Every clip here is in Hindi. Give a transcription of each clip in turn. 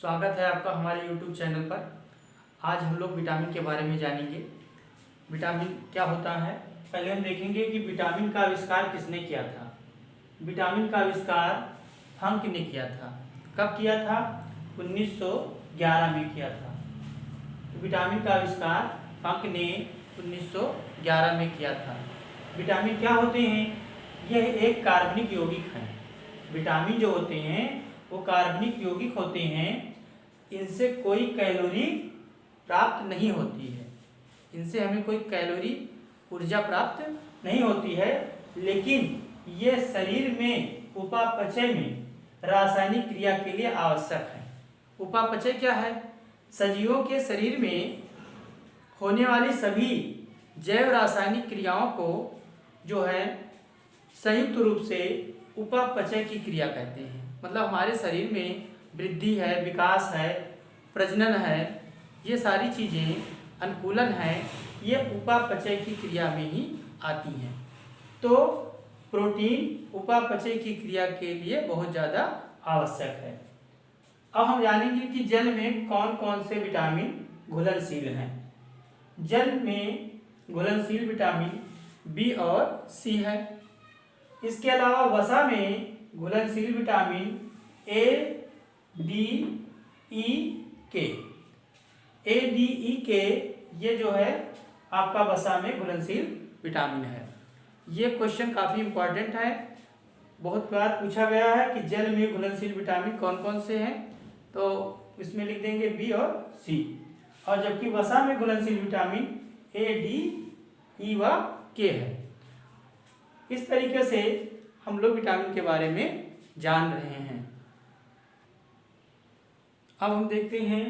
स्वागत है आपका हमारे YouTube चैनल पर। आज हम लोग विटामिन के बारे में जानेंगे। विटामिन क्या होता है, पहले हम देखेंगे कि विटामिन का आविष्कार किसने किया था। विटामिन का आविष्कार फंक ने किया था। कब किया था? 1911 में किया था। विटामिन का आविष्कार फंक ने 1911 में किया था। विटामिन क्या होते हैं? यह एक कार्बनिक यौगिक है। विटामिन जो होते हैं वो कार्बनिक यौगिक होते हैं। इनसे कोई कैलोरी प्राप्त नहीं होती है। इनसे हमें कोई कैलोरी ऊर्जा प्राप्त नहीं होती है, लेकिन ये शरीर में उपापचय में रासायनिक क्रिया के लिए आवश्यक है। उपापचय क्या है? सजीवों के शरीर में होने वाली सभी जैव रासायनिक क्रियाओं को जो है संयुक्त रूप से उपापचय की क्रिया कहते हैं। मतलब हमारे शरीर में वृद्धि है, विकास है, प्रजनन है, ये सारी चीज़ें, अनुकूलन है, ये उपापचय की क्रिया में ही आती हैं। तो प्रोटीन उपापचय की क्रिया के लिए बहुत ज़्यादा आवश्यक है। अब हम जानेंगे कि जल में कौन कौन से विटामिन घुलनशील हैं। जल में घुलनशील विटामिन बी और सी है। इसके अलावा वसा में घुलनशील विटामिन ए, डी, ई, के। ए, डी, ई, के ये जो है आपका वसा में घुलनशील विटामिन है। ये क्वेश्चन काफ़ी इम्पोर्टेंट है, बहुत बार पूछा गया है कि जल में घुलनशील विटामिन कौन कौन से हैं, तो इसमें लिख देंगे बी और सी। और जबकि वसा में घुलनशील विटामिन ए, डी, ई व के है। इस तरीके से हम लोग विटामिन के बारे में जान रहे हैं। अब हम देखते हैं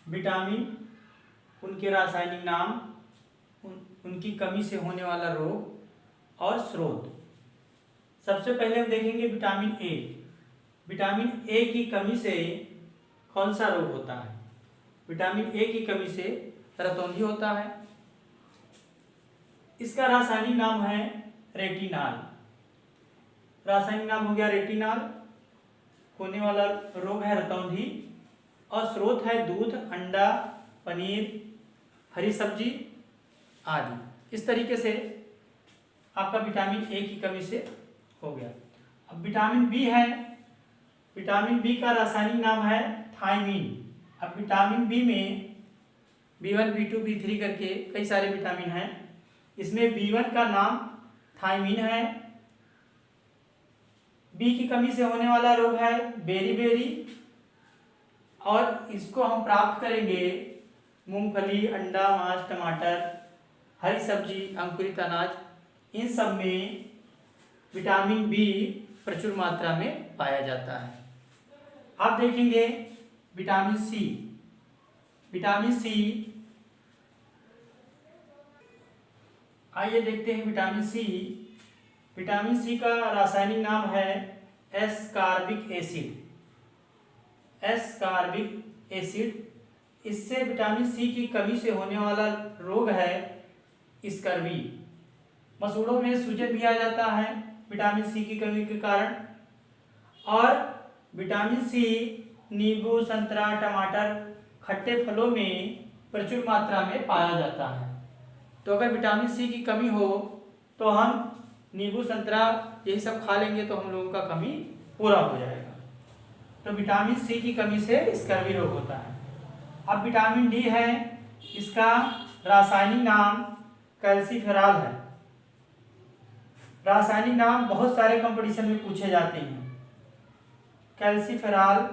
विटामिन, उनके रासायनिक नाम, उनकी कमी से होने वाला रोग और स्रोत। सबसे पहले हम देखेंगे विटामिन ए। विटामिन ए की कमी से कौन सा रोग होता है? विटामिन ए की कमी से रतौंधी होता है। इसका रासायनिक नाम है रेटिनॉल। रासायनिक नाम हो गया रेटिनॉल। होने वाला रोग है रतौंधी और स्रोत है दूध, अंडा, पनीर, हरी सब्जी आदि। इस तरीके से आपका विटामिन ए की कमी से हो गया। अब विटामिन बी है। विटामिन बी का रासायनिक नाम है थायमीन। अब विटामिन बी में B1, B2, B3 करके कई सारे विटामिन हैं। इसमें B1 का नाम थायमीन है। बी की कमी से होने वाला रोग है बेरी, और इसको हम प्राप्त करेंगे मूंगफली, अंडा, मांस, टमाटर, हरी सब्जी, अंकुरित अनाज, इन सब में विटामिन बी प्रचुर मात्रा में पाया जाता है। अब देखेंगे विटामिन सी। विटामिन सी, आइए देखते हैं विटामिन सी। विटामिन सी का रासायनिक नाम है एस्कॉर्बिक एसिड। Ascorbic acid. इससे विटामिन सी की कमी से होने वाला रोग है स्कर्वी। मसूड़ों में सूजन भी आ जाता है विटामिन सी की कमी के कारण। और विटामिन सी नींबू, संतरा, टमाटर, खट्टे फलों में प्रचुर मात्रा में पाया जाता है। तो अगर विटामिन सी की कमी हो तो हम नींबू, संतरा यही सब खा लेंगे तो हम लोगों का कमी पूरा हो जाएगा। तो विटामिन सी की कमी से स्कर्वी रोग होता है। अब विटामिन डी है। इसका रासायनिक नाम कैल्सीफेरॉल है। रासायनिक नाम बहुत सारे कंपटीशन में पूछे जाते हैं। कैल्सीफेरॉल।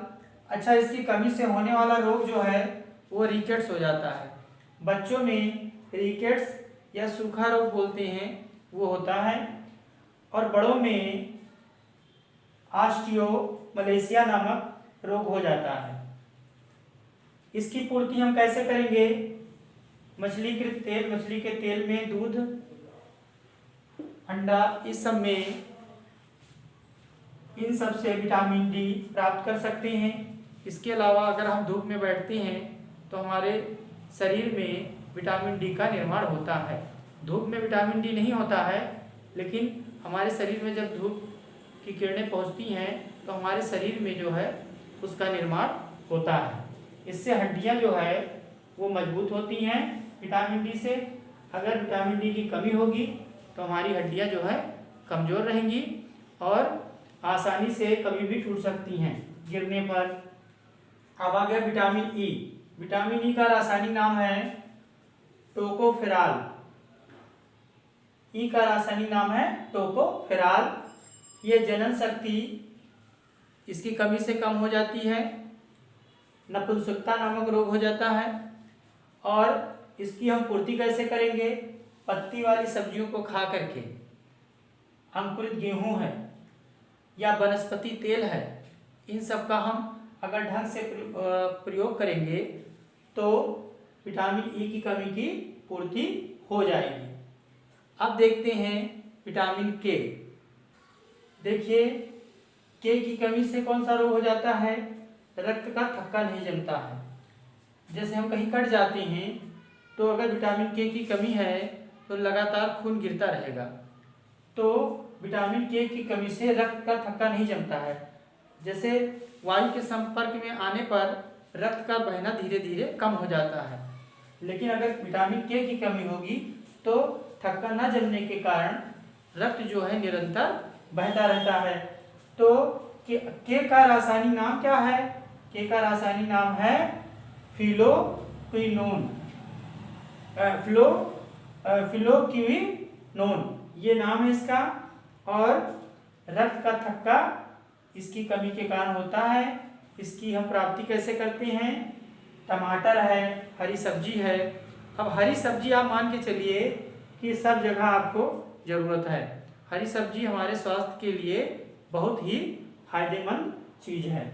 अच्छा, इसकी कमी से होने वाला रोग जो है वो रिकेट्स हो जाता है। बच्चों में रिकेट्स या सूखा रोग बोलते हैं वो होता है, और बड़ों में ऑस्टियोमलेशिया नामक रोग हो जाता है। इसकी पूर्ति हम कैसे करेंगे? मछलीकृत तेल, मछली के तेल में दूध, अंडा, इस सब में, इन सब से विटामिन डी प्राप्त कर सकते हैं। इसके अलावा अगर हम धूप में बैठते हैं तो हमारे शरीर में विटामिन डी का निर्माण होता है। धूप में विटामिन डी नहीं होता है, लेकिन हमारे शरीर में जब धूप की किरणें पहुंचती हैं तो हमारे शरीर में जो है उसका निर्माण होता है। इससे हड्डियां जो है वो मजबूत होती हैं विटामिन डी से। अगर विटामिन डी की कमी होगी तो हमारी हड्डियां जो है कमज़ोर रहेंगी और आसानी से कभी भी टूट सकती हैं गिरने पर। अब आ गया विटामिन ई। विटामिन ई का रासायनिक नाम है टोकोफेराल। ई का रासायनिक नाम है टोकोफेराल। ये जनन शक्ति इसकी कमी से कम हो जाती है, नपुंसकता नामक रोग हो जाता है। और इसकी हम पूर्ति कैसे करेंगे? पत्ती वाली सब्जियों को खा करके, अंकुरित गेहूं है या वनस्पति तेल है, इन सब का हम अगर ढंग से प्रयोग करेंगे तो विटामिन ई की कमी की पूर्ति हो जाएगी। अब देखते हैं विटामिन के। देखिए, के की कमी से कौन सा रोग हो जाता है? रक्त का थक्का नहीं जमता है। जैसे हम कहीं कट जाते हैं तो अगर विटामिन के की कमी है तो लगातार खून गिरता रहेगा। तो विटामिन के की कमी से रक्त का थक्का नहीं जमता है। जैसे वायु के संपर्क में आने पर रक्त का बहना धीरे धीरे कम हो जाता है। लेकिन अगर विटामिन के की कमी होगी तो थक्का न जमने के कारण रक्त जो है निरंतर बहता रहता है। तो के का रासायनिक नाम क्या है? के का रासायनिक नाम है फिलोक्विनोन। फिलोक्विनोन ये नाम है इसका। और रक्त का थक्का इसकी कमी के कारण होता है। इसकी हम प्राप्ति कैसे करते हैं? टमाटर है, हरी सब्जी है। अब हरी सब्जी आप मान के चलिए कि सब जगह आपको ज़रूरत है। हरी सब्जी हमारे स्वास्थ्य के लिए बहुत ही फायदेमंद चीज़ है।